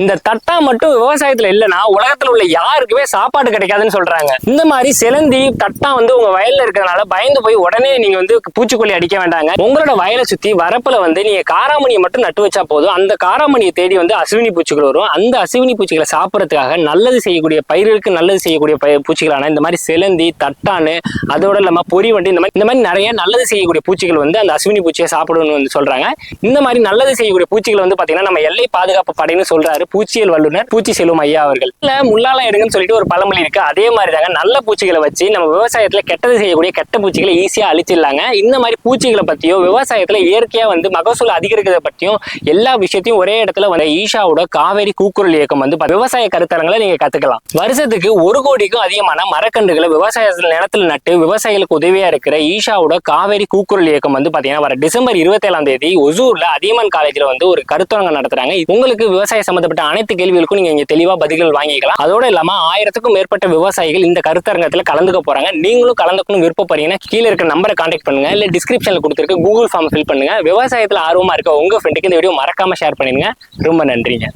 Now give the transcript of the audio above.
இந்த தட்டா மட்டும் விவசாயத்துல இல்லைன்னா உலகத்துல உள்ள யாருக்குமே சாப்பாடு கிடைக்காதுன்னு சொல்றாங்க. இந்த மாதிரி சிலந்தி தட்டா வந்து உங்க வயல்ல இருக்கிறதுனால பயந்து போய் உடனே நீங்க வந்து பூச்சிக்கொல்லி அடிக்க வேண்டாங்க. உங்களோட வயலை சுத்தி வரப்புல வந்து நீங்க காராமணியை மட்டும் நட்டு வச்சா போதும். அந்த காராமணியை தேடி வந்து அசுவினி பூச்சிகள் வரும். அந்த அசுவினி பூச்சிகளை சாப்பிடறதுக்காக நல்லது செய்யக்கூடிய பயிர்களுக்கு நல்லது செய்யக்கூடிய பூச்சிகளான இந்த மாதிரி சிலந்தி, தட்டானு, அதோட இல்லாம பொறி வண்டி, இந்த மாதிரி நிறைய நல்லது செய்யக்கூடிய பூச்சிகள் வந்து அந்த அசுவினி பூச்சியை சாப்பிடணும்னு வந்து சொல்றாங்க. இந்த மாதிரி நல்லது செய்யக்கூடிய பூச்சிகள் வந்து பாத்தீங்கன்னா நம்ம எல்லை பாதுகாப்பு படைன்னு சொல்றாரு பூச்சியல் வல்லுநர் பூச்சி செல்வம் ஐயா அவர்கள். முள்ளால எடுங்கன்னு சொல்லிட்டு ஒரு பழமொழி இருக்கு. அதே மாதிரி தாங்க நல்ல பூச்சிகளை வச்சு நம்ம விவசாயத்துல கெட்டது செய்யக்கூடிய கெட்ட பூச்சிகளை ஈஸியா அழிச்சிடலாங்க. இந்த மாதிரி பூச்சிகளை பத்தியோ விவசாயத்துல இயற்கையா வந்து மகசூல் அதிகரிக்கிறத பத்தியும் எல்லா விஷயத்தையும் ஒரே இடத்துல வந்து ஈஷாவோட காவேரி கூக்குரல் இயக்கம் வந்து விவசாய கருத்தரங்களை நீங்க கத்துக்கலாம். வருஷத்துக்கு 1 கோடிக்கும் அதிகமான மரக்கன்றுகளை விவசாய நிலத்துல நட்டு விவசாயிகளுக்கு உதவியா இருக்கிற ஈஷாவோட காவேரி கூக்குரல் இயக்கம் வந்து பாத்தீங்கன்னா வர டிசம்பர் 27ஆம் தேதி ஒசூர்ல அதியமான் காலேஜ்ல வந்து ஒரு கருத்தரங்கம் நடத்துறாங்க. உங்களுக்கு விவசாய சம்பந்தப்பட்ட அனைத்து கேள்விகளுக்கும் நீங்க இங்க தெளிவா பதில்கள் வாங்கிக்கலாம். அதோட இல்லாம 1000க்கும் மேற்பட்ட விவசாயிகள் இந்த கருத்தரங்கத்துல கலந்துக்க போறாங்க. நீங்களும் கலந்துக்கணும் விருப்பப்படுறீங்கன்னா கீழே இருக்க நம்பரை கான்டாக்ட் பண்ணுங்க, இல்ல டிஸ்கிரிப்ஷன்ல கொடுத்துருக்க கூகுள் ஃபார்ம் ஃபில் பண்ணுங்க. விவசாயத்துல ஆர்வமா இருக்க உங்க ஃப்ரெண்டுக்கு இந்த வீடியோ மறக்காம ஷேர் பண்ணிடுங்க. ரொம்ப நன்றிங்க.